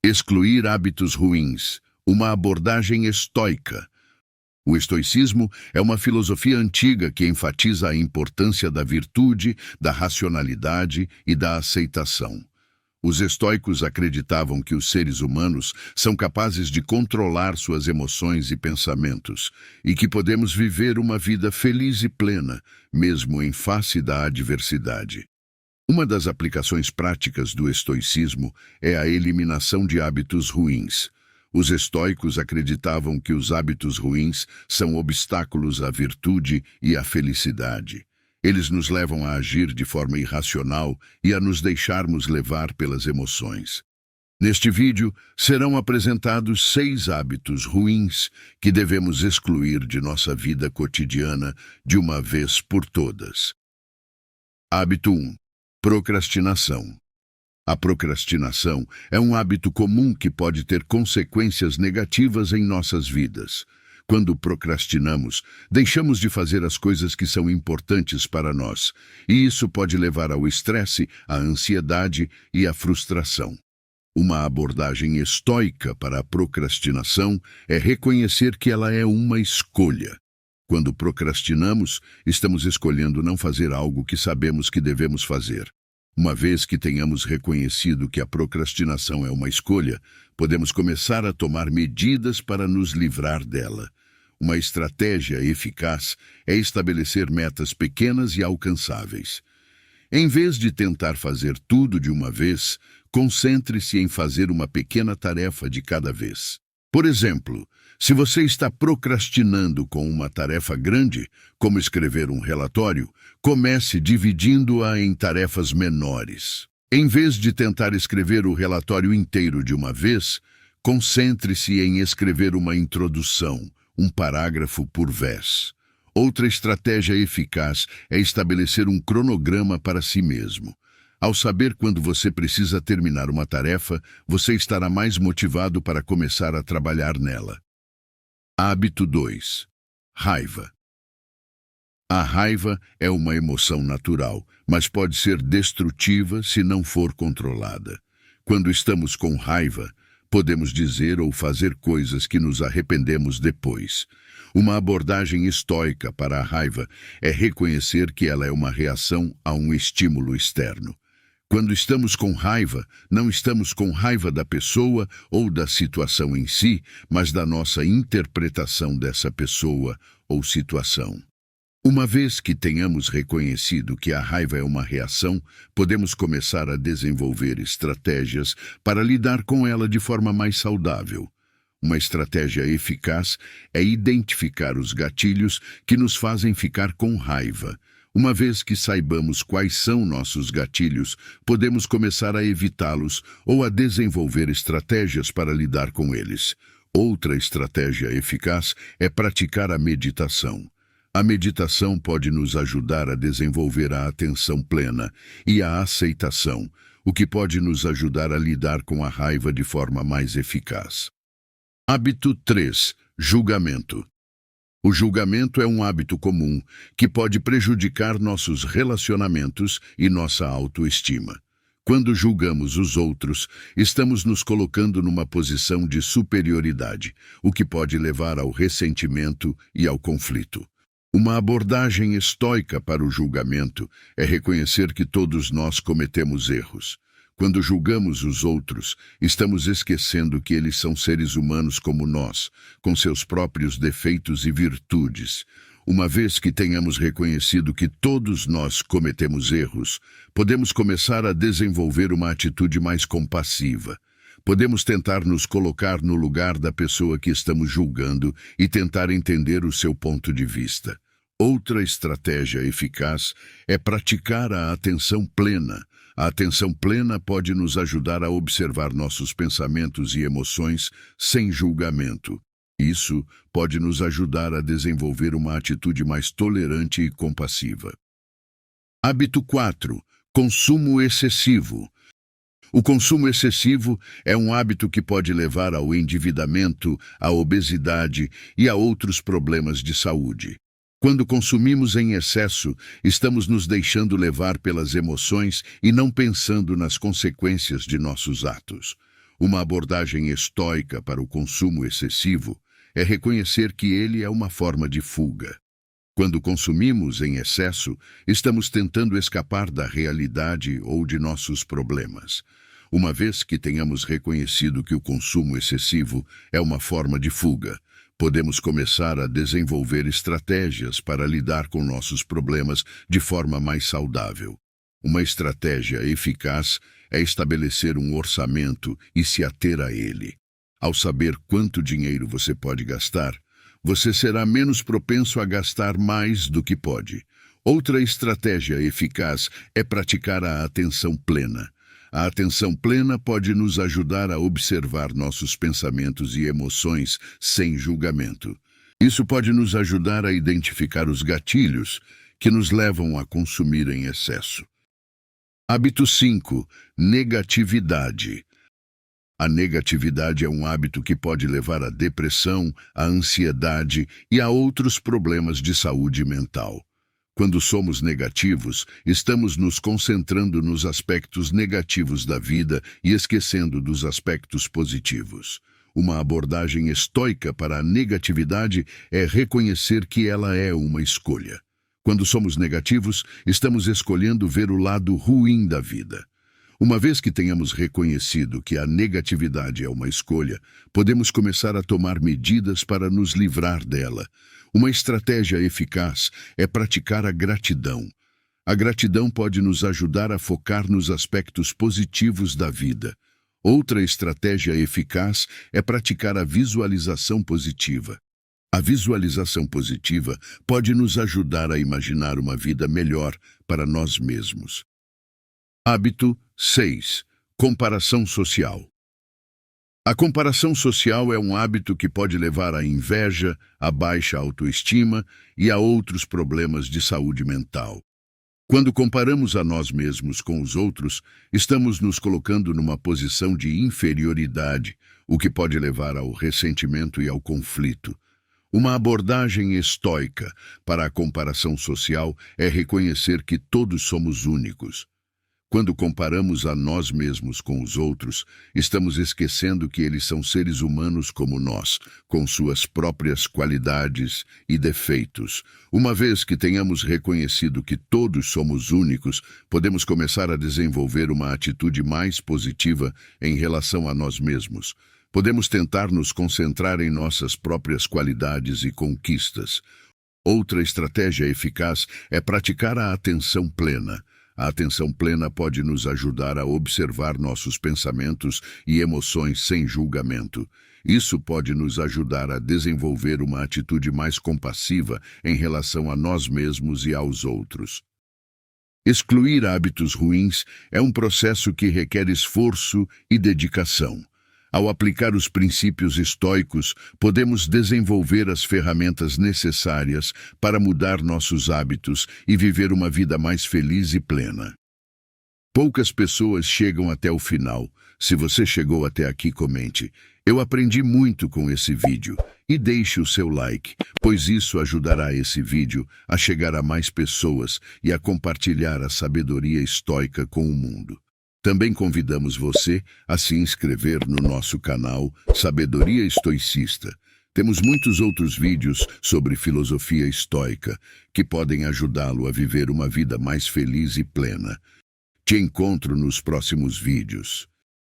Excluir hábitos ruins, uma abordagem estoica. O estoicismo é uma filosofia antiga que enfatiza a importância da virtude, da racionalidade e da aceitação. Os estoicos acreditavam que os seres humanos são capazes de controlar suas emoções e pensamentos, e que podemos viver uma vida feliz e plena, mesmo em face da adversidade. Uma das aplicações práticas do estoicismo é a eliminação de hábitos ruins. Os estoicos acreditavam que os hábitos ruins são obstáculos à virtude e à felicidade. Eles nos levam a agir de forma irracional e a nos deixarmos levar pelas emoções. Neste vídeo, serão apresentados 6 hábitos ruins que devemos excluir de nossa vida cotidiana de uma vez por todas. Hábito 1. Procrastinação. A procrastinação é um hábito comum que pode ter consequências negativas em nossas vidas. Quando procrastinamos, deixamos de fazer as coisas que são importantes para nós, e isso pode levar ao estresse, à ansiedade e à frustração. Uma abordagem estoica para a procrastinação é reconhecer que ela é uma escolha. Quando procrastinamos, estamos escolhendo não fazer algo que sabemos que devemos fazer. Uma vez que tenhamos reconhecido que a procrastinação é uma escolha, podemos começar a tomar medidas para nos livrar dela. Uma estratégia eficaz é estabelecer metas pequenas e alcançáveis. Em vez de tentar fazer tudo de uma vez, concentre-se em fazer uma pequena tarefa de cada vez. Por exemplo, se você está procrastinando com uma tarefa grande, como escrever um relatório, comece dividindo-a em tarefas menores. Em vez de tentar escrever o relatório inteiro de uma vez, concentre-se em escrever uma introdução, um parágrafo por vez. Outra estratégia eficaz é estabelecer um cronograma para si mesmo. Ao saber quando você precisa terminar uma tarefa, você estará mais motivado para começar a trabalhar nela. Hábito 2. Raiva. A raiva é uma emoção natural, mas pode ser destrutiva se não for controlada. Quando estamos com raiva, podemos dizer ou fazer coisas que nos arrependemos depois. Uma abordagem estoica para a raiva é reconhecer que ela é uma reação a um estímulo externo. Quando estamos com raiva, não estamos com raiva da pessoa ou da situação em si, mas da nossa interpretação dessa pessoa ou situação. Uma vez que tenhamos reconhecido que a raiva é uma reação, podemos começar a desenvolver estratégias para lidar com ela de forma mais saudável. Uma estratégia eficaz é identificar os gatilhos que nos fazem ficar com raiva. Uma vez que saibamos quais são nossos gatilhos, podemos começar a evitá-los ou a desenvolver estratégias para lidar com eles. Outra estratégia eficaz é praticar a meditação. A meditação pode nos ajudar a desenvolver a atenção plena e a aceitação, o que pode nos ajudar a lidar com a raiva de forma mais eficaz. Hábito 3. Julgamento. O julgamento é um hábito comum que pode prejudicar nossos relacionamentos e nossa autoestima. Quando julgamos os outros, estamos nos colocando numa posição de superioridade, o que pode levar ao ressentimento e ao conflito. Uma abordagem estoica para o julgamento é reconhecer que todos nós cometemos erros. Quando julgamos os outros, estamos esquecendo que eles são seres humanos como nós, com seus próprios defeitos e virtudes. Uma vez que tenhamos reconhecido que todos nós cometemos erros, podemos começar a desenvolver uma atitude mais compassiva. Podemos tentar nos colocar no lugar da pessoa que estamos julgando e tentar entender o seu ponto de vista. Outra estratégia eficaz é praticar a atenção plena. A atenção plena pode nos ajudar a observar nossos pensamentos e emoções sem julgamento. Isso pode nos ajudar a desenvolver uma atitude mais tolerante e compassiva. Hábito 4. Consumo excessivo. O consumo excessivo é um hábito que pode levar ao endividamento, à obesidade e a outros problemas de saúde. Quando consumimos em excesso, estamos nos deixando levar pelas emoções e não pensando nas consequências de nossos atos. Uma abordagem estoica para o consumo excessivo é reconhecer que ele é uma forma de fuga. Quando consumimos em excesso, estamos tentando escapar da realidade ou de nossos problemas. Uma vez que tenhamos reconhecido que o consumo excessivo é uma forma de fuga, podemos começar a desenvolver estratégias para lidar com nossos problemas de forma mais saudável. Uma estratégia eficaz é estabelecer um orçamento e se ater a ele. Ao saber quanto dinheiro você pode gastar, você será menos propenso a gastar mais do que pode. Outra estratégia eficaz é praticar a atenção plena. A atenção plena pode nos ajudar a observar nossos pensamentos e emoções sem julgamento. Isso pode nos ajudar a identificar os gatilhos que nos levam a consumir em excesso. Hábito 5. Negatividade. A negatividade é um hábito que pode levar à depressão, à ansiedade e a outros problemas de saúde mental. Quando somos negativos, estamos nos concentrando nos aspectos negativos da vida e esquecendo dos aspectos positivos. Uma abordagem estoica para a negatividade é reconhecer que ela é uma escolha. Quando somos negativos, estamos escolhendo ver o lado ruim da vida. Uma vez que tenhamos reconhecido que a negatividade é uma escolha, podemos começar a tomar medidas para nos livrar dela. Uma estratégia eficaz é praticar a gratidão. A gratidão pode nos ajudar a focar nos aspectos positivos da vida. Outra estratégia eficaz é praticar a visualização positiva. A visualização positiva pode nos ajudar a imaginar uma vida melhor para nós mesmos. Hábito 6. Comparação social. A comparação social é um hábito que pode levar à inveja, à baixa autoestima e a outros problemas de saúde mental. Quando comparamos a nós mesmos com os outros, estamos nos colocando numa posição de inferioridade, o que pode levar ao ressentimento e ao conflito. Uma abordagem estoica para a comparação social é reconhecer que todos somos únicos. Quando comparamos a nós mesmos com os outros, estamos esquecendo que eles são seres humanos como nós, com suas próprias qualidades e defeitos. Uma vez que tenhamos reconhecido que todos somos únicos, podemos começar a desenvolver uma atitude mais positiva em relação a nós mesmos. Podemos tentar nos concentrar em nossas próprias qualidades e conquistas. Outra estratégia eficaz é praticar a atenção plena. A atenção plena pode nos ajudar a observar nossos pensamentos e emoções sem julgamento. Isso pode nos ajudar a desenvolver uma atitude mais compassiva em relação a nós mesmos e aos outros. Excluir hábitos ruins é um processo que requer esforço e dedicação. Ao aplicar os princípios estoicos, podemos desenvolver as ferramentas necessárias para mudar nossos hábitos e viver uma vida mais feliz e plena. Poucas pessoas chegam até o final. Se você chegou até aqui, comente. Eu aprendi muito com esse vídeo. E deixe o seu like, pois isso ajudará esse vídeo a chegar a mais pessoas e a compartilhar a sabedoria estoica com o mundo. Também convidamos você a se inscrever no nosso canal Sabedoria Estoicista. Temos muitos outros vídeos sobre filosofia estoica que podem ajudá-lo a viver uma vida mais feliz e plena. Te encontro nos próximos vídeos.